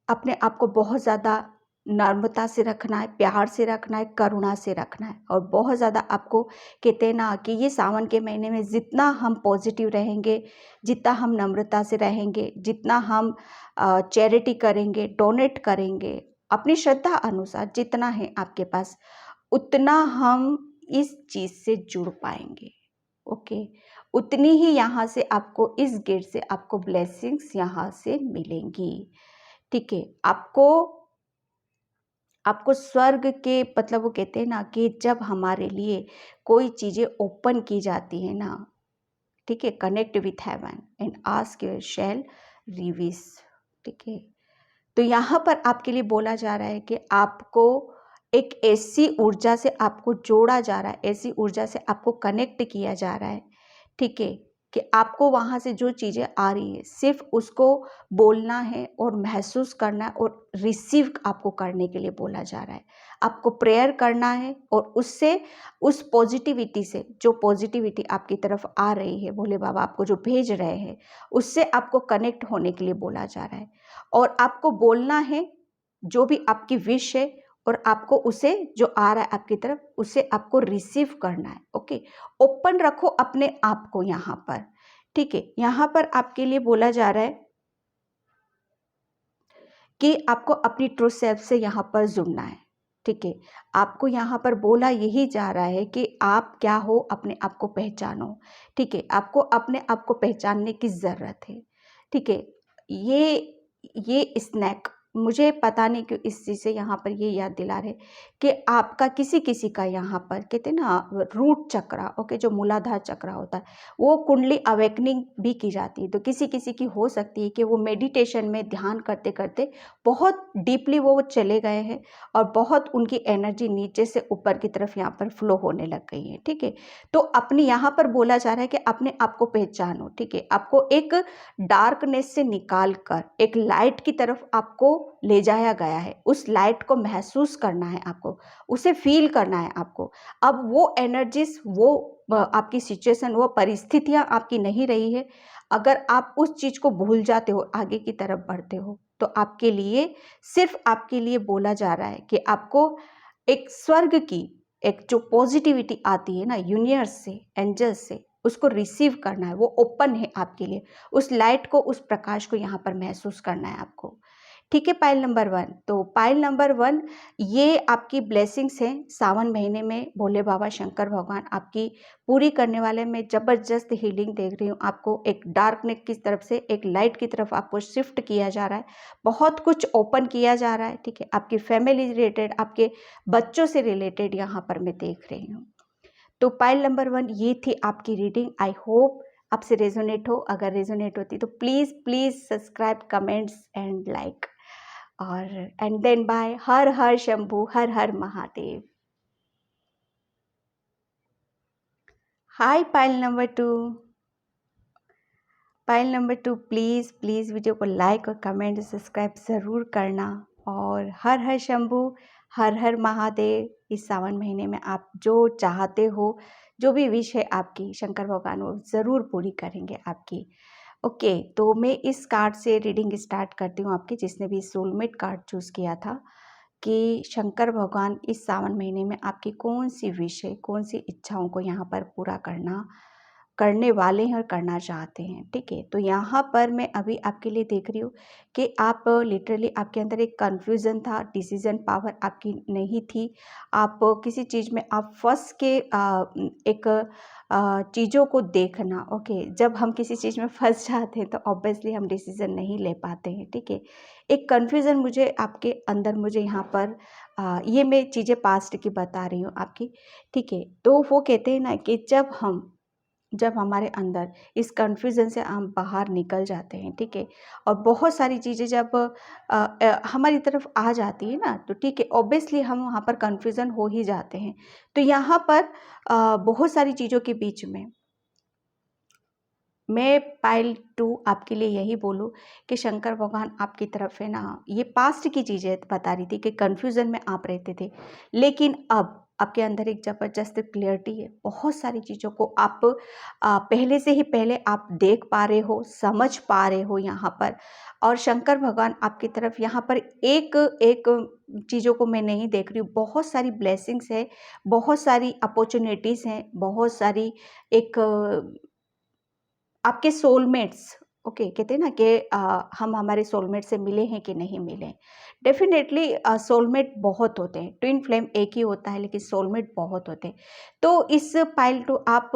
अपने आप को बहुत ज़्यादा नम्रता से रखना है, प्यार से रखना है, करुणा से रखना है। और बहुत ज़्यादा आपको कहते हैं ना कि ये सावन के महीने में जितना हम पॉजिटिव रहेंगे, जितना हम नम्रता से रहेंगे, जितना हम चैरिटी करेंगे, डोनेट करेंगे, अपनी श्रद्धा अनुसार जितना है आपके पास, उतना हम इस चीज़ से जुड़ पाएंगे। ओके, उतनी ही यहाँ से आपको इस गिफ्ट से आपको ब्लेसिंग्स यहाँ से मिलेंगी। ठीक है, आपको स्वर्ग के मतलब वो कहते हैं ना कि जब हमारे लिए कोई चीज़ें ओपन की जाती है ना, ठीक है, connect with heaven and ask your shall receive. ठीक है, तो यहाँ पर आपके लिए बोला जा रहा है कि आपको एक ऐसी ऊर्जा से आपको जोड़ा जा रहा है, ऐसी ऊर्जा से आपको कनेक्ट किया जा रहा है। ठीक है, कि आपको वहाँ से जो चीज़ें आ रही है सिर्फ उसको बोलना है और महसूस करना है और रिसीव आपको करने के लिए बोला जा रहा है। आपको प्रेयर करना है और उससे, उस पॉजिटिविटी से, जो पॉजिटिविटी आपकी तरफ आ रही है, भोले बाबा आपको जो भेज रहे हैं, उससे आपको कनेक्ट होने के लिए बोला जा रहा है। और आपको बोलना है जो भी आपकी विश है और आपको उसे जो आ रहा है आपकी तरफ, उसे आपको रिसीव करना है। ओके, ओपन रखो अपने आप को यहाँ पर। ठीक है, यहाँ पर आपके लिए बोला जा रहा है कि आपको अपनी ट्रू सेल्फ से यहाँ पर जुड़ना है। ठीक है, आपको यहाँ पर बोला यही जा रहा है कि आप क्या हो, अपने आप को पहचानो। ठीक है, आपको अपने आप को पहचानने की ज़रूरत है। ठीक है, ये स्नैक मुझे पता नहीं क्यों इस चीज़ से यहाँ पर ये याद दिला रहे कि आपका किसी का यहाँ पर कहते हैं ना रूट चक्रा, ओके, जो मूलाधार चक्रा होता है, वो कुंडली अवेकनिंग भी की जाती है। तो किसी की हो सकती है कि वो मेडिटेशन में ध्यान करते करते बहुत डीपली वो चले गए हैं और बहुत उनकी एनर्जी नीचे से ऊपर की तरफ यहाँ पर फ्लो होने लग गई है। ठीक है, तो अपने यहाँ पर बोला जा रहा है कि अपने आप को पहचानो। ठीक है, आपको एक डार्कनेस से निकाल कर एक लाइट की तरफ आपको ले जाया गया है। उस लाइट को महसूस करना है आपको, उसे फील करना है आपको। अब वो एनर्जीज, वो आपकी सिचुएशन, वो परिस्थितियां आपकी नहीं रही है। अगर आप उस चीज़ को भूल जाते हो, आगे की तरफ बढ़ते हो, तो आपके लिए, सिर्फ आपके लिए बोला जा रहा है कि आपको एक स्वर्ग की एक जो पॉजिटिविटी आती है ना यूनिवर्स से, एंजल्स से, उसको रिसीव करना है। वो ओपन है आपके लिए, उस लाइट को, उस प्रकाश को यहाँ पर महसूस करना है आपको। ठीक है, पाइल नंबर 1। तो पाइल नंबर 1 ये आपकी ब्लेसिंग्स हैं सावन महीने में। भोले बाबा शंकर भगवान आपकी पूरी करने वाले। मैं ज़बरदस्त हीलिंग देख रही हूँ आपको। एक डार्कनेस की तरफ से एक लाइट की तरफ आपको शिफ्ट किया जा रहा है, बहुत कुछ ओपन किया जा रहा है। ठीक है, आपकी फैमिली रिलेटेड, आपके बच्चों से रिलेटेड यहाँ पर मैं देख रही हूँ। तो पाइल नंबर 1 ये थी आपकी रीडिंग। आई होप आपसे रेजोनेट हो। अगर रेजोनेट होती तो please subscribe, comments and like. और एंड देन बाय। हर हर शंभू, हर हर Mahadev. Hi pile number 2। Pile number 2 please video को लाइक और कमेंट सब्सक्राइब ज़रूर करना। और हर हर शंभू, हर हर महादेव। इस सावन महीने में आप जो चाहते हो जो भी विश है आपकी, शंकर भगवान वो ज़रूर पूरी करेंगे आपकी। ओके, तो मैं इस कार्ड से रीडिंग स्टार्ट करती हूँ आपकी, जिसने भी सोलमेट कार्ड चूज़ किया था, कि शंकर भगवान इस सावन महीने में आपकी कौन-सी विश है, कौन-सी इच्छाओं को यहाँ पर पूरा करने वाले हैं और करना चाहते हैं, ठीक है। तो यहाँ पर मैं अभी आपके लिए देख रही हूँ कि आप लिटरली आपके अंदर एक कन्फ्यूज़न था, डिसीज़न पावर आपकी नहीं थी। आप किसी चीज़ में आप फँस के एक चीज़ों को देखना, ओके। जब हम किसी चीज़ में फँस जाते हैं तो ऑब्वियसली हम डिसीज़न नहीं ले पाते हैं, ठीक है। एक कन्फ्यूज़न मुझे आपके अंदर मुझे यहाँ पर ये मैं चीज़ें पास्ट की बता रही हूँ आपकी, ठीक है। तो वो कहते हैं ना कि जब हमारे अंदर इस कन्फ्यूज़न से हम बाहर निकल जाते हैं, ठीक है, और बहुत सारी चीज़ें जब हमारी तरफ आ जाती है ना, तो ठीक है, ऑब्वियसली हम वहाँ पर कन्फ्यूज़न हो ही जाते हैं। तो यहाँ पर बहुत सारी चीज़ों के बीच में मैं पाइल 2 आपके लिए यही बोलूँ कि शंकर भगवान आपकी तरफ है ना, ये पास्ट की चीज़ें बता रही थी कि कन्फ्यूज़न में आप रहते थे, लेकिन अब आपके अंदर एक ज़बरदस्त क्लैरिटी है। बहुत सारी चीज़ों को आप पहले से ही पहले आप देख पा रहे हो, समझ पा रहे हो यहाँ पर, और शंकर भगवान आपकी तरफ यहाँ पर एक एक चीज़ों को मैं नहीं देख रही हूँ, बहुत सारी ब्लेसिंग्स है, बहुत सारी अपॉर्चुनिटीज़ हैं, बहुत सारी एक आपके सोलमेट्स, ओके, कहते हैं ना कि हम हमारे सोलमेट से मिले हैं कि नहीं मिले। डेफिनेटली सोलमेट बहुत होते हैं, ट्विन फ्लेम एक ही होता है लेकिन सोलमेट बहुत होते हैं। तो इस पाइल टू आप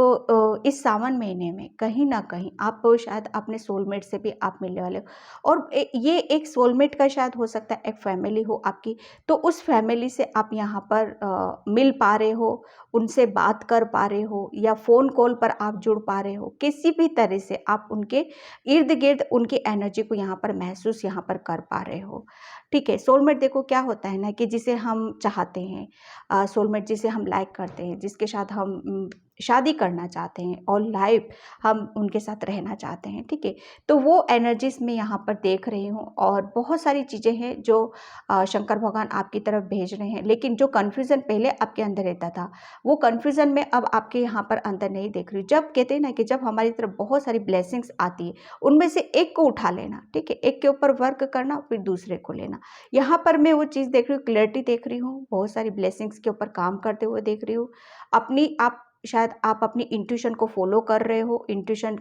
इस सावन महीने में कहीं ना कहीं आप शायद अपने सोलमेट से भी आप मिलने वाले हो, और ये एक सोलमेट का शायद हो सकता है एक फैमिली हो आपकी, तो उस फैमिली से आप यहाँ पर मिल पा रहे हो, उनसे बात कर पा रहे हो, या फ़ोन कॉल पर आप जुड़ पा रहे हो, किसी भी तरह से आप उनके इर्द-गिर्द उनकी एनर्जी को यहाँ पर महसूस यहाँ पर कर पा रहे हो, ठीक है। सोलमेट देखो क्या होता है ना कि जिसे हम चाहते हैं, सोलमेट जिसे हम लाइक करते हैं, जिसके साथ हम शादी करना चाहते हैं और लाइफ हम उनके साथ रहना चाहते हैं, ठीक है। तो वो एनर्जीज़ मैं यहाँ पर देख रही हूँ, और बहुत सारी चीज़ें हैं जो शंकर भगवान आपकी तरफ भेज रहे हैं, लेकिन जो कन्फ्यूज़न पहले आपके अंदर रहता था, वो कन्फ्यूज़न में अब आपके यहाँ पर अंदर नहीं देख रही हूँ। जब कहते हैं ना कि जब हमारी तरफ बहुत सारी ब्लेसिंग्स आती है, उनमें से एक को उठा लेना, ठीक है, एक के ऊपर वर्क करना, फिर दूसरे को लेना। यहाँ पर मैं वो चीज़ देख रही हूँ, क्लैरिटी देख रही हूँ, बहुत सारी ब्लेसिंग्स के ऊपर काम करते हुए देख रही हूँ। आप शायद आप अपनी इंट्यूशन को फॉलो कर रहे हो, इंट्यूशन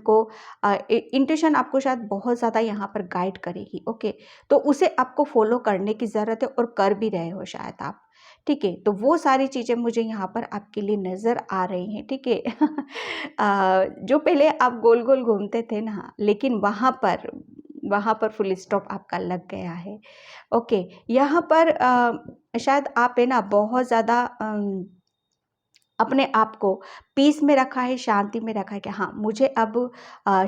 आपको शायद बहुत ज़्यादा यहाँ पर गाइड करेगी, ओके। तो उसे आपको फॉलो करने की ज़रूरत है, और कर भी रहे हो शायद आप, ठीक है। तो वो सारी चीज़ें मुझे यहाँ पर आपके लिए नज़र आ रही हैं, ठीक है। जो पहले आप गोल-गोल घूमते थे ना, लेकिन वहाँ पर फुल स्टॉप आपका लग गया है, ओके। यहाँ पर शायद आप है ना बहुत ज़्यादा अपने आप को पीस में रखा है, शांति में रखा है कि हाँ, मुझे अब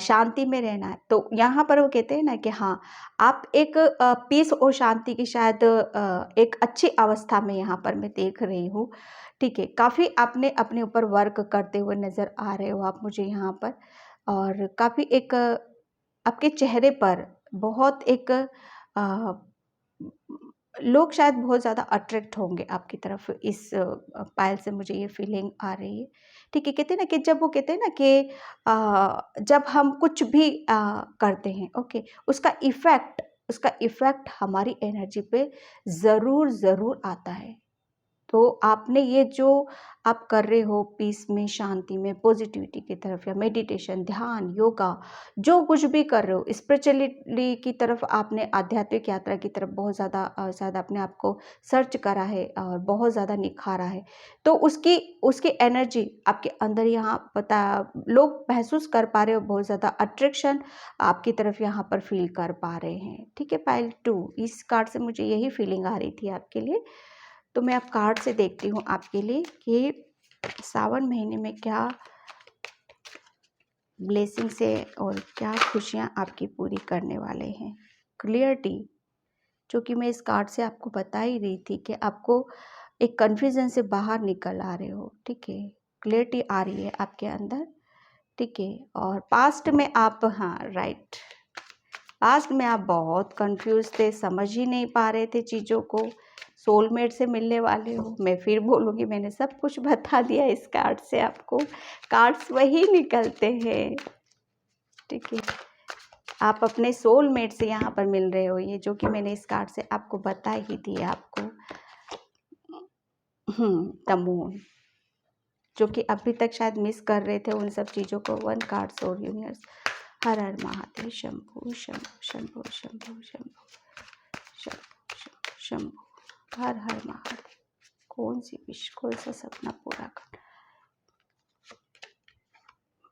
शांति में रहना है। तो यहाँ पर वो कहते हैं ना कि हाँ, आप एक पीस और शांति की शायद एक अच्छी अवस्था में यहाँ पर मैं देख रही हूँ, ठीक है। काफ़ी आपने अपने ऊपर वर्क करते हुए नज़र आ रहे हो आप मुझे यहाँ पर, और काफ़ी एक आपके चेहरे पर बहुत एक लोग शायद बहुत ज़्यादा अट्रैक्ट होंगे आपकी तरफ, इस पायल से मुझे ये फीलिंग आ रही है, ठीक है। कहते हैं ना कि जब वो कहते हैं ना कि जब हम कुछ भी करते हैं, ओके, उसका इफ़ेक्ट हमारी एनर्जी पे ज़रूर ज़रूर आता है। तो आपने ये जो आप कर रहे हो पीस में, शांति में, पॉजिटिविटी की तरफ, या मेडिटेशन, ध्यान, योगा, जो कुछ भी कर रहे हो, स्पिरिचुअलिटी की तरफ, आपने आध्यात्मिक यात्रा की तरफ बहुत ज़्यादा शायद अपने आप को सर्च करा है और बहुत ज़्यादा निखारा है। तो उसकी एनर्जी आपके अंदर यहाँ पता लोग महसूस कर पा रहे हो, बहुत ज़्यादा अट्रैक्शन आपकी तरफ यहाँ पर फील कर पा रहे हैं, ठीक है। पाइल 2 इस कार्ड से मुझे यही फीलिंग आ रही थी आपके लिए। तो मैं अब कार्ड से देखती हूँ आपके लिए कि सावन महीने में क्या ब्लेसिंग्स है और क्या खुशियाँ आपकी पूरी करने वाले हैं। क्लियरिटी, जो कि मैं इस कार्ड से आपको बता ही रही थी कि आपको एक कन्फ्यूज़न से बाहर निकल आ रहे हो, ठीक है। क्लियरिटी आ रही है आपके अंदर, ठीक है। और पास्ट में आप, हाँ, राइट, पास्ट में आप बहुत कंफ्यूज थे, समझ ही नहीं पा रहे थे चीज़ों को। सोलमेट से मिलने वाले हो, मैं फिर बोलूँगी, मैंने सब कुछ बता दिया इस कार्ड से आपको। कार्ड्स वही निकलते हैं, ठीक है। आप अपने सोलमेट से यहाँ पर मिल रहे हो, ये जो कि मैंने इस कार्ड से आपको बता ही दिया आपको। द मून, जो कि अभी तक शायद मिस कर रहे थे उन सब चीज़ों को। One card soul universe. हर हर महादेव, शंभु शंभु शंभु शंभु शंभु शंभु शंभु, हर हर महादेव। कौन सी विश, कौन सा सपना पूरा कर।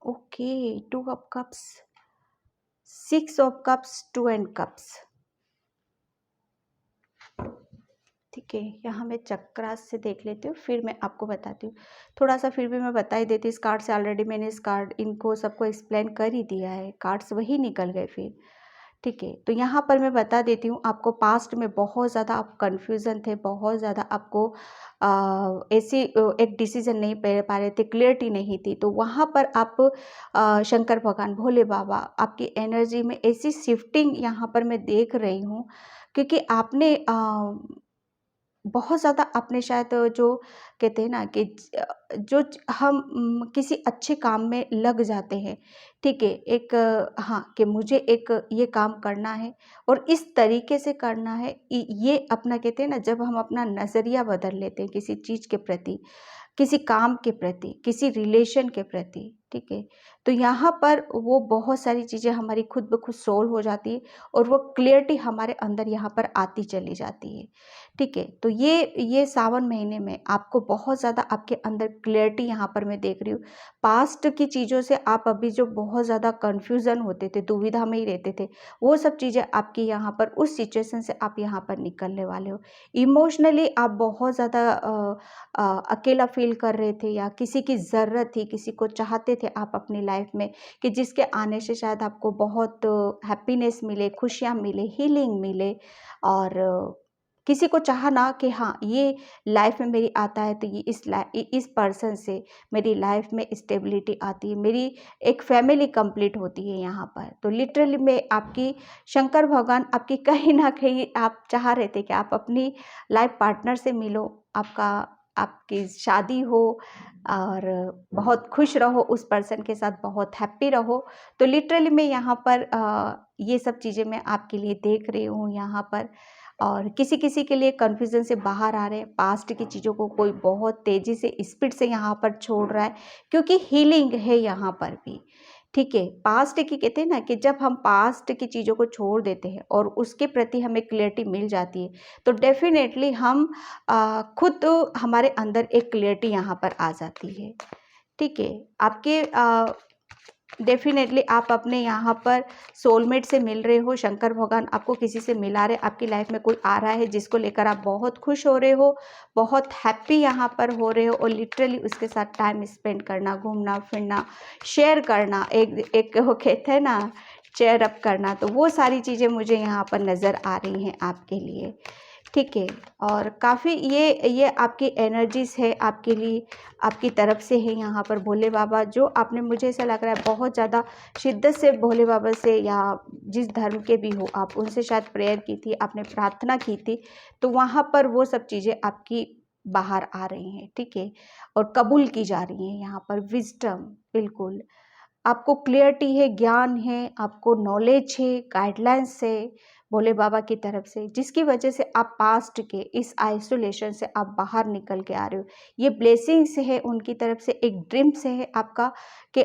Okay, 2 of cups, 6 of cups, 2 and cups, ठीक है। यहाँ मैं चक्रास से देख लेती हूँ, फिर मैं आपको बताती हूँ। थोड़ा सा फिर भी मैं बता ही देती हूँ, इस कार्ड से ऑलरेडी मैंने इस कार्ड इनको सबको एक्सप्लेन कर ही दिया है, कार्ड्स वही निकल गए फिर, ठीक है। तो यहाँ पर मैं बता देती हूँ आपको, पास्ट में बहुत ज़्यादा आप कन्फ्यूज़न थे, बहुत ज़्यादा आपको ऐसी एक डिसीज़न नहीं ले पा रहे थे, क्लियरिटी नहीं थी। तो वहाँ पर आप शंकर भगवान, भोले बाबा, आपकी एनर्जी में ऐसी शिफ्टिंग यहाँ पर मैं देख रही हूँ, क्योंकि आपने बहुत ज़्यादा आपने शायद जो कहते हैं ना कि जो हम किसी अच्छे काम में लग जाते हैं, ठीक है। एक हाँ, कि मुझे एक ये काम करना है और इस तरीके से करना है, ये अपना कहते हैं ना, जब हम अपना नज़रिया बदल लेते हैं किसी चीज़ के प्रति, किसी काम के प्रति, किसी रिलेशन के प्रति, ठीक है। तो यहाँ पर वो बहुत सारी चीज़ें हमारी खुद ब खुद सोल्व हो जाती है और वो क्लियरिटी हमारे अंदर यहाँ पर आती चली जाती है, ठीक है। तो ये सावन महीने में आपको बहुत ज़्यादा आपके अंदर क्लियरिटी यहाँ पर मैं देख रही हूँ। पास्ट की चीज़ों से आप अभी जो बहुत ज़्यादा कन्फ्यूज़न होते थे, दुविधा में ही रहते थे, वो सब चीज़ें आपकी यहाँ पर उस सिचुएशन से आप यहाँ पर निकलने वाले हो। इमोशनली आप बहुत ज़्यादा अकेला फील कर रहे थे, या किसी की ज़रूरत थी, किसी को चाहते थे आप अपनी लाइफ में, कि जिसके आने से शायद आपको बहुत हैप्पीनेस मिले, खुशियाँ मिले, हीलिंग मिले, और किसी को चाहना कि हाँ, ये लाइफ में मेरी आता है तो ये इस पर्सन से मेरी लाइफ में स्टेबिलिटी आती है, मेरी एक फैमिली कंप्लीट होती है यहाँ पर। तो लिटरली में आपकी शंकर भगवान आपकी कहीं ना कहीं आप चाह रहे थे कि आप अपनी लाइफ पार्टनर से मिलो, आपकी शादी हो और बहुत खुश रहो उस पर्सन के साथ, बहुत हैप्पी रहो। तो लिटरली मैं यहाँ पर ये सब चीज़ें मैं आपके लिए देख रही हूँ यहाँ पर। और किसी किसी के लिए कन्फ्यूज़न से बाहर आ रहे हैं, पास्ट की चीज़ों को कोई बहुत तेज़ी से स्पीड से यहाँ पर छोड़ रहा है, क्योंकि हीलिंग है यहाँ पर भी, ठीक है। पास्ट की कहते हैं ना कि जब हम पास्ट की चीज़ों को छोड़ देते हैं और उसके प्रति हमें क्लियरिटी मिल जाती है, तो डेफिनेटली हम खुद हमारे अंदर एक क्लियरिटी यहाँ पर आ जाती है, ठीक है। आपके डेफिनेटली आप अपने यहाँ पर सोलमेट से मिल रहे हो, शंकर भगवान आपको किसी से मिला रहे, आपकी लाइफ में कोई आ रहा है जिसको लेकर आप बहुत खुश हो रहे हो, बहुत हैप्पी यहाँ पर हो रहे हो, और लिटरली उसके साथ टाइम स्पेंड करना, घूमना फिरना, शेयर करना, एक वो कहते हैं ना, चेयर अप करना, तो वो सारी चीज़ें मुझे यहाँ पर नज़र आ रही हैं आपके लिए, ठीक है। और काफ़ी ये आपकी एनर्जीज है आपके लिए, आपकी तरफ से है यहाँ पर भोले बाबा, जो आपने, मुझे ऐसा लग रहा है बहुत ज़्यादा शिद्दत से भोले बाबा से, या जिस धर्म के भी हो आप, उनसे शायद प्रेयर की थी, आपने प्रार्थना की थी, तो वहाँ पर वो सब चीज़ें आपकी बाहर आ रही हैं, ठीक है, और कबूल की जा रही हैं यहाँ पर। विजडम, बिल्कुल आपको क्लियरिटी है, ज्ञान है, आपको नॉलेज है, गाइडलाइंस है भोले बाबा की तरफ से, जिसकी वजह से आप पास्ट के इस आइसोलेशन से आप बाहर निकल के आ रहे हो। ये ब्लेसिंग्स है उनकी तरफ से, एक ड्रीम्स है आपका कि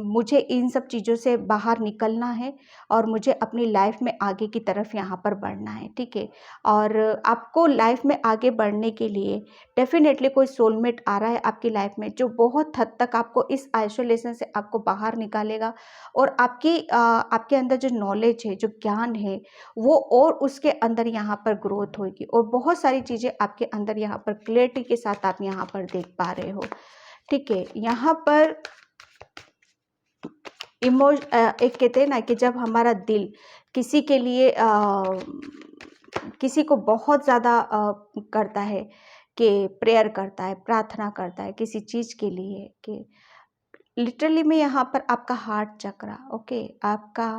मुझे इन सब चीज़ों से बाहर निकलना है और मुझे अपनी लाइफ में आगे की तरफ यहाँ पर बढ़ना है, ठीक है। और आपको लाइफ में आगे बढ़ने के लिए डेफिनेटली कोई सोलमेट आ रहा है आपकी लाइफ में, जो बहुत हद तक आपको इस आइसोलेशन से आपको बाहर निकालेगा, और आपके अंदर जो नॉलेज है, जो ज्ञान है, वो और उसके अंदर यहाँ पर ग्रोथ होगी, और बहुत सारी चीज़ें आपके अंदर यहाँ पर क्लियरिटी के साथ आप यहाँ पर देख पा रहे हो, ठीक है। यहाँ पर एक कहते हैं ना कि जब हमारा दिल किसी के लिए किसी को बहुत ज़्यादा करता है, कि प्रेयर करता है, प्रार्थना करता है किसी चीज़ के लिए, कि लिटरली में यहाँ पर आपका हार्ट चक्रा, ओके, आपका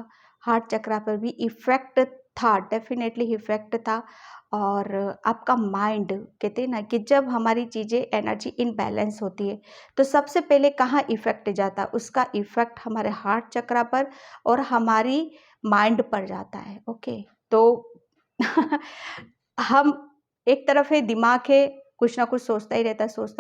हार्ट चक्रा पर भी इफ़ेक्ट था, डेफ़िनेटली इफ़ेक्ट था। और आपका माइंड, कहते हैं ना कि जब हमारी चीज़ें एनर्जी इनबैलेंस होती है तो सबसे पहले कहाँ इफ़ेक्ट जाता है, उसका इफ़ेक्ट हमारे हार्ट चक्रा पर और हमारी माइंड पर जाता है। ओके, तो हम, एक तरफ है दिमाग है, कुछ ना कुछ सोचता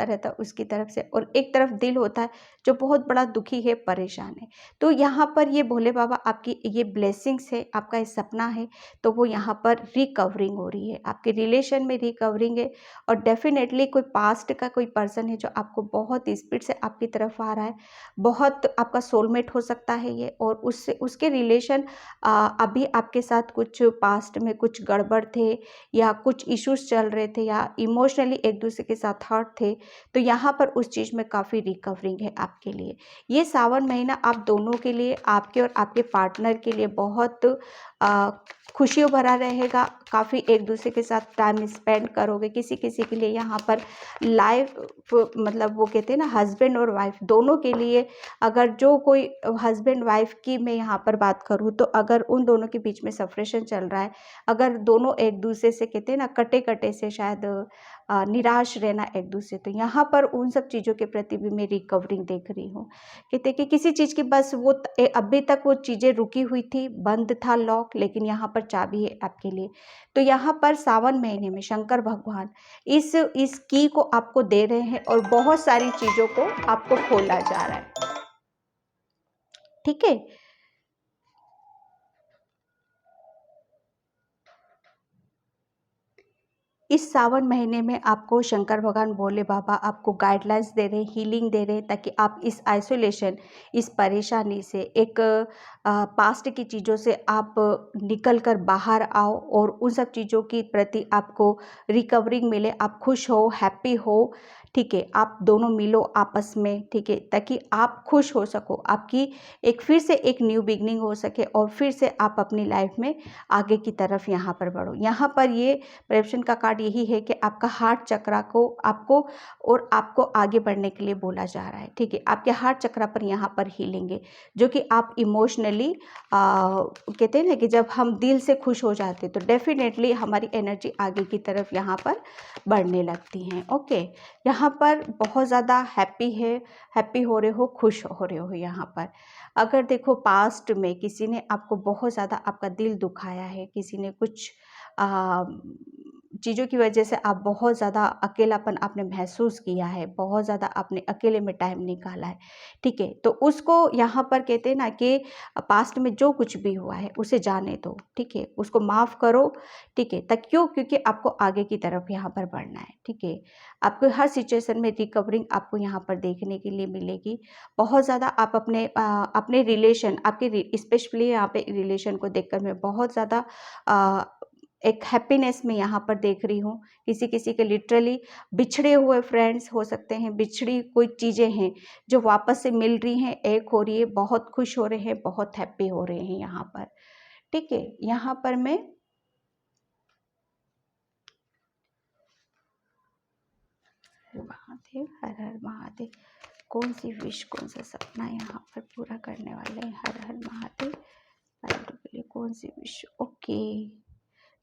रहता है उसकी तरफ से, और एक तरफ दिल होता है जो बहुत बड़ा दुखी है, परेशान है। तो यहाँ पर ये भोले बाबा आपकी ये ब्लेसिंग्स है, आपका ये सपना है, तो वो यहाँ पर रिकवरिंग हो रही है, आपके रिलेशन में रिकवरिंग है। और डेफिनेटली कोई पास्ट का कोई पर्सन है जो आपको बहुत स्पीड से आपकी तरफ आ रहा है, बहुत आपका सोलमेट हो सकता है ये, और उससे उसके रिलेशन अभी आपके साथ कुछ पास्ट में कुछ गड़बड़ थे या कुछ इश्यूज चल रहे थे या इमोशनली एक दूसरे के साथ हर्ट थे, तो यहाँ पर उस चीज़ में काफ़ी रिकवरिंग है आपके लिए। ये सावन महीना आप दोनों के लिए, आपके और आपके पार्टनर के लिए बहुत अ, खुशियों भरा रहेगा। काफ़ी एक दूसरे के साथ टाइम स्पेंड करोगे। किसी किसी के लिए यहाँ पर लाइफ, मतलब वो कहते हैं ना हस्बैंड और वाइफ दोनों के लिए, अगर जो कोई हस्बैंड वाइफ की मैं यहाँ पर बात करूँ, तो अगर उन दोनों के बीच में सेपरेशन चल रहा है, अगर दोनों एक दूसरे से, कहते हैं ना कटे कटे से शायद निराश रहना एक दूसरे, तो यहाँ पर उन सब चीज़ों के प्रति भी मैं रिकवरिंग देख रही हूँ। कहते कि किसी चीज़ की बस वो अभी तक वो चीज़ें रुकी हुई थी, बंद था लॉक, लेकिन यहाँ पर चाबी है आपके लिए। तो यहाँ पर सावन महीने में शंकर भगवान इस की को आपको दे रहे हैं और बहुत सारी चीज़ों को आपको खोला जा रहा है। ठीक है, इस सावन महीने में आपको शंकर भगवान भोले बाबा आपको गाइडलाइंस दे रहे हैं, हीलिंग दे रहे हैं, ताकि आप इस आइसोलेशन, इस परेशानी से, एक पास्ट की चीज़ों से आप निकल कर बाहर आओ और उन सब चीज़ों के प्रति आपको रिकवरिंग मिले, आप खुश हो, हैप्पी हो। ठीक है, आप दोनों मिलो आपस में, ठीक है, ताकि आप खुश हो सको, आपकी एक फिर से एक न्यू बिगनिंग हो सके और फिर से आप अपनी लाइफ में आगे की तरफ यहाँ पर बढ़ो। यहाँ पर ये प्रेडिक्शन का कार्ड यही है कि आपका हार्ट चक्रा को आपको और आपको आगे बढ़ने के लिए बोला जा रहा है। ठीक है, आपके हार्ट चक्रा पर यहाँ पर हीलिंग है, जो कि आप इमोशनली, कहते हैं ना कि जब हम दिल से खुश हो जाते हैं तो डेफिनेटली हमारी एनर्जी आगे की तरफ यहाँ पर बढ़ने लगती हैं। ओके, यहाँ पर बहुत ज़्यादा हैप्पी है, हैप्पी हो रहे हो, खुश हो रहे हो यहाँ पर। अगर देखो पास्ट में किसी ने आपको बहुत ज़्यादा आपका दिल दुखाया है, किसी ने कुछ चीज़ों की वजह से आप बहुत ज़्यादा अकेलापन आपने महसूस किया है, बहुत ज़्यादा आपने अकेले में टाइम निकाला है। ठीक है, तो उसको यहाँ पर कहते हैं ना कि पास्ट में जो कुछ भी हुआ है उसे जाने दो। ठीक है, उसको माफ़ करो। ठीक है, तक क्यों, क्योंकि आपको आगे की तरफ यहाँ पर बढ़ना है। ठीक है, आपको हर सिचुएशन में रिकवरिंग आपको यहाँ पर देखने के लिए मिलेगी। बहुत ज़्यादा आप अपने रिलेशन, आपके स्पेशली यहाँ पे रिलेशन को देखकर मैं बहुत ज़्यादा एक हैप्पीनेस में यहाँ पर देख रही हूँ। किसी किसी के लिटरली बिछड़े हुए फ्रेंड्स हो सकते हैं, बिछड़ी कोई चीज़ें हैं जो वापस से मिल रही हैं, एक हो रही है, बहुत खुश हो रहे हैं, बहुत हैप्पी हो रहे हैं यहाँ पर। ठीक है, यहाँ पर मैं महादेव, हर हर महादेव, कौन सी विश, कौन सा सपना यहाँ पर पूरा करने वाले हैं, हर हर महादेव, के लिए कौन सी wish. Okay,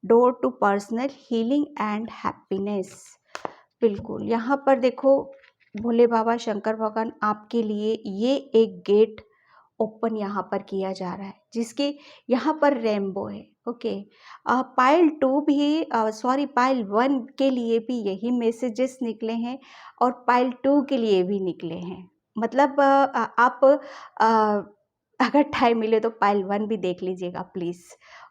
door to personal healing and happiness. बिल्कुल, यहाँ पर देखो भोले बाबा शंकर भगवान आपके लिए ये एक गेट ओपन यहाँ पर किया जा रहा है, जिसके यहाँ पर रेनबो है। ओके, पाइल 2 भी, सॉरी पाइल 1 के लिए भी यही मैसेजेस निकले हैं और पाइल 2 के लिए भी निकले हैं। मतलब आप अगर टाइम मिले तो पाइल 1 भी देख लीजिएगा प्लीज़।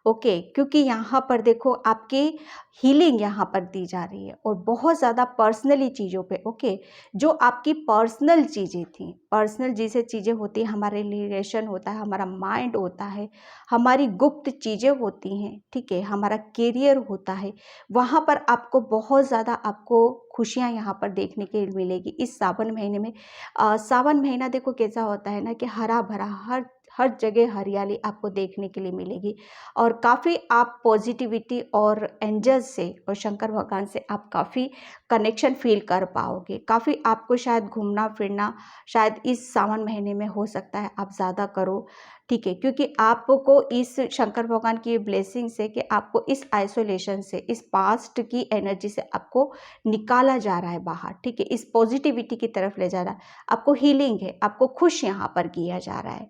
ओके, क्योंकि यहाँ पर देखो आपकी हीलिंग यहाँ पर दी जा रही है और बहुत ज़्यादा पर्सनली चीज़ों पे। ओके, जो आपकी पर्सनल चीज़ें थी, पर्सनल जैसे चीज़ें होती हैं, हमारे रिलेशन होता है, हमारा माइंड होता है, हमारी गुप्त चीज़ें होती हैं। ठीक है, हमारा करियर होता है, वहाँ पर आपको बहुत ज़्यादा आपको खुशियाँ यहाँ पर देखने के लिए मिलेगी इस सावन महीने में। सावन महीना देखो कैसा होता है ना कि हरा भरा, हर जगह हरियाली आपको देखने के लिए मिलेगी और काफ़ी आप पॉजिटिविटी और एंजल्स से और शंकर भगवान से आप काफ़ी कनेक्शन फील कर पाओगे। काफ़ी आपको शायद घूमना फिरना शायद इस सावन महीने में हो सकता है आप ज़्यादा करो, ठीक है, क्योंकि आपको इस शंकर भगवान की ब्लेसिंग से कि आपको इस आइसोलेशन से, इस पास्ट की एनर्जी से आपको निकाला जा रहा है बाहर, ठीक है, इस पॉजिटिविटी की तरफ ले जा रहा है, आपको हीलिंग है, आपको खुश यहाँ पर किया जा रहा है,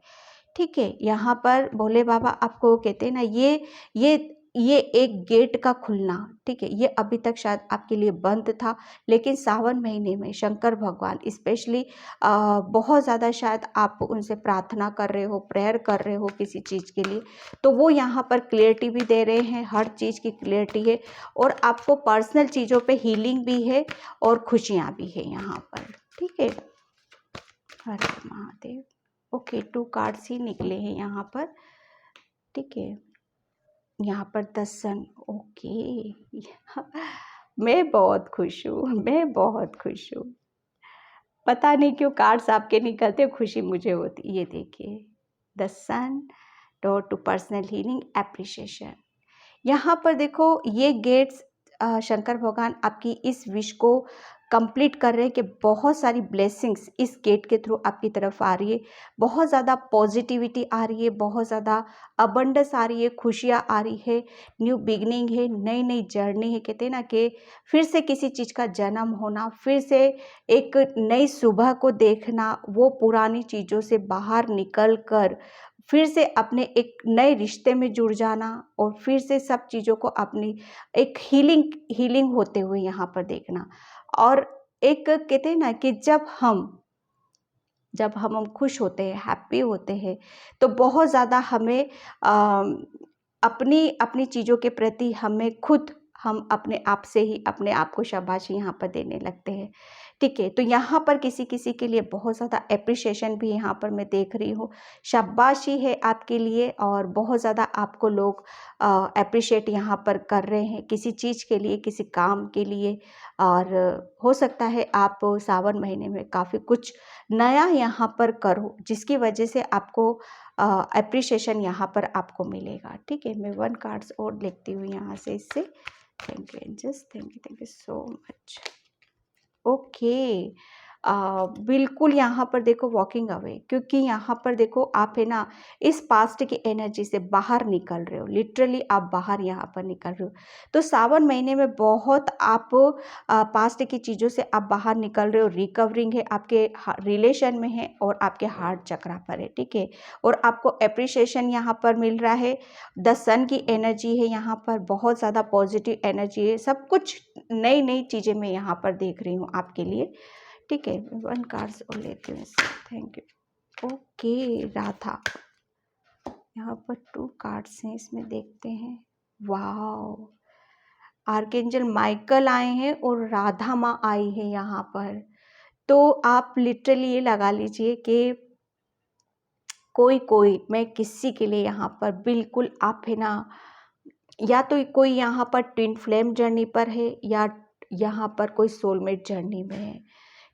ठीक है। यहाँ पर भोले बाबा आपको कहते हैं ना, ये एक गेट का खुलना, ठीक है, ये अभी तक शायद आपके लिए बंद था, लेकिन सावन महीने में शंकर भगवान स्पेशली बहुत ज़्यादा शायद आप उनसे प्रार्थना कर रहे हो, प्रेयर कर रहे हो किसी चीज़ के लिए, तो वो यहाँ पर क्लियरिटी भी दे रहे हैं, हर चीज़ की क्लियरिटी है और आपको पर्सनल चीज़ों पे हीलिंग भी है और खुशियाँ भी है यहाँ पर, ठीक है। हरे महादेव। ओके, 2 कार्ड्स ही निकले हैं यहाँ पर, ठीक है। यहाँ पर 10 सन, ओके। मैं बहुत खुश हूँ, मैं बहुत खुश हूँ। पता नहीं क्यों कार्ड्स आपके निकलते, खुशी मुझे होती। ये देखिए, the sun, door to personal healing, appreciation. यहाँ पर देखो ये गेट्स शंकर भगवान आपकी इस विश को कंप्लीट कर रहे हैं कि बहुत सारी ब्लेसिंग्स इस गेट के थ्रू आपकी तरफ आ रही है, बहुत ज़्यादा पॉजिटिविटी आ रही है, बहुत ज़्यादा अबंडेंस आ रही है, खुशियाँ आ रही है, न्यू बिगनिंग है, नई नई जर्नी है। कहते हैं ना कि फिर से किसी चीज़ का जन्म होना, फिर से एक नई सुबह को देखना, वो पुरानी चीज़ों से बाहर निकल कर फिर से अपने एक नए रिश्ते में जुड़ जाना और फिर से सब चीज़ों को अपनी एक हीलिंग होते हुए यहाँ पर देखना। और एक कहते हैं ना कि जब हम खुश होते हैं, हैप्पी होते हैं, तो बहुत ज़्यादा हमें अपनी अपनी चीज़ों के प्रति हम अपने आप से ही अपने आप को शाबाशी यहाँ पर देने लगते हैं, ठीक है। तो यहाँ पर किसी किसी के लिए बहुत ज़्यादा एप्रिशिएशन भी यहाँ पर मैं देख रही हूँ, शाबाशी है आपके लिए और बहुत ज़्यादा आपको लोग एप्रिशिएट यहाँ पर कर रहे हैं किसी चीज़ के लिए, किसी काम के लिए। और हो सकता है आप सावन महीने में काफ़ी कुछ नया यहाँ पर करो, जिसकी वजह से आपको एप्रिशिएशन यहाँ पर आपको मिलेगा, ठीक है। मैं 1 कार्ड्स और लिखती हूँ यहाँ से इससे। Thank you angels, thank you so much. Okay, बिल्कुल यहाँ पर देखो वॉकिंग अवे, क्योंकि यहाँ पर देखो आप है ना इस पास्ट की एनर्जी से बाहर निकल रहे हो, लिटरली आप बाहर यहाँ पर निकल रहे हो। तो सावन महीने में बहुत आप पास्ट की चीज़ों से आप बाहर निकल रहे हो, रिकवरिंग है, आपके रिलेशन में है और आपके हार्ट चक्रा पर है, ठीक है। और आपको एप्रिशिएशन यहाँ पर मिल रहा है, द सन की एनर्जी है यहाँ पर, बहुत ज़्यादा पॉजिटिव एनर्जी है, सब कुछ नई नई चीज़ें मैं यहाँ पर देख रही हूँ आपके लिए, ठीक है। 1 कार्ड्स और लेती हूँ इससे। Thank you. ओके, राधा, यहाँ पर 2 कार्ड्स हैं, इसमें देखते हैं। वाओ, आर्कएंजल माइकल आए हैं और राधा माँ आई है यहाँ पर। तो आप लिटरली ये लगा लीजिए कि कोई मैं किसी के लिए यहाँ पर बिल्कुल आप है ना, या तो कोई यहाँ पर ट्विन फ्लेम जर्नी पर है या यहाँ पर कोई सोलमेट जर्नी में है,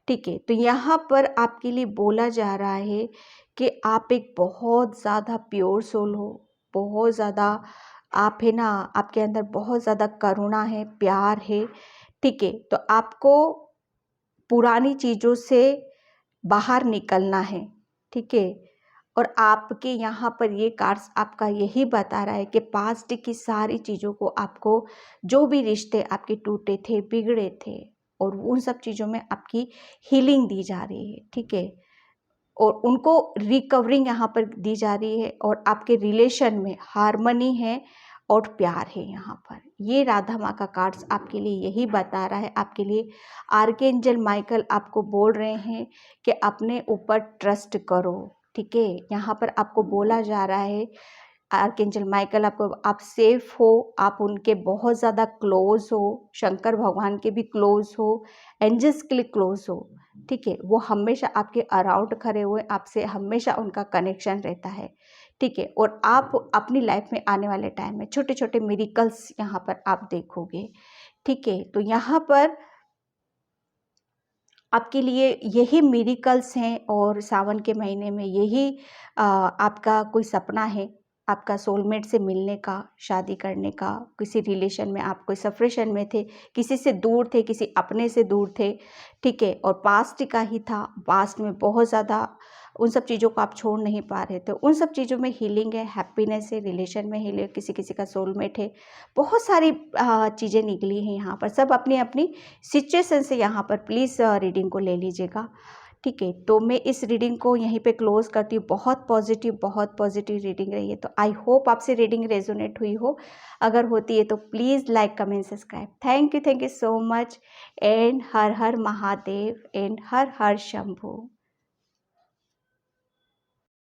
ठीक है। तो यहाँ पर आपके लिए बोला जा रहा है कि आप एक बहुत ज़्यादा प्योर सोल हो, बहुत ज़्यादा आप है ना, आपके अंदर बहुत ज़्यादा करुणा है, प्यार है, ठीक है। तो आपको पुरानी चीज़ों से बाहर निकलना है, ठीक है। और आपके यहाँ पर ये कार्ड्स आपका यही बता रहा है कि पास्ट की सारी चीज़ों को आपको, जो भी रिश्ते आपके टूटे थे, बिगड़े थे, और उन सब चीज़ों में आपकी हीलिंग दी जा रही है, ठीक है। और उनको रिकवरिंग यहाँ पर दी जा रही है और आपके रिलेशन में हार्मनी है और प्यार है यहाँ पर। ये राधा माँ का कार्ड्स आपके लिए यही बता रहा है। आपके लिए आर्कएंजल माइकल आपको बोल रहे हैं कि अपने ऊपर ट्रस्ट करो, ठीक है। यहाँ पर आपको बोला जा रहा है, आर्कएंजल माइकल आपको, आप सेफ हो, आप उनके बहुत ज़्यादा क्लोज हो, शंकर भगवान के भी क्लोज हो, एंजल्स के लिए क्लोज हो, ठीक है। वो हमेशा आपके अराउंड खड़े हुए, आपसे हमेशा उनका कनेक्शन रहता है, ठीक है। और आप अपनी लाइफ में आने वाले टाइम में छोटे छोटे मिरेकल्स यहाँ पर आप देखोगे, ठीक है। तो यहाँ पर आपके लिए यही मिरेकल्स हैं और सावन के महीने में यही आपका कोई सपना है, आपका सोलमेट से मिलने का, शादी करने का, किसी रिलेशन में आप कोई सेपरेशन में थे, किसी से दूर थे, किसी अपने से दूर थे, ठीक है? और पास्ट का ही था, पास्ट में बहुत ज़्यादा उन सब चीज़ों को आप छोड़ नहीं पा रहे थे, उन सब चीज़ों में हीलिंग है, हैप्पीनेस है, रिलेशन में हीलिंग, किसी-किसी का सोलमेट है, बहुत सारी चीज़ें निकली हैं यहाँ पर, सब अपनी-अपनी सिचुएशन से यहाँ पर प्लीज़ रीडिंग को ले लीजिएगा, ठीक है? तो मैं इस रीडिंग को यहीं पे क्लोज़ करती हूँ। बहुत पॉजिटिव रीडिंग रही है, तो आई होप आपसे रीडिंग रेजोनेट हुई हो। अगर होती है तो please like, comment, subscribe. Thank you so much and हर हर महादेव एंड हर हर शंभू।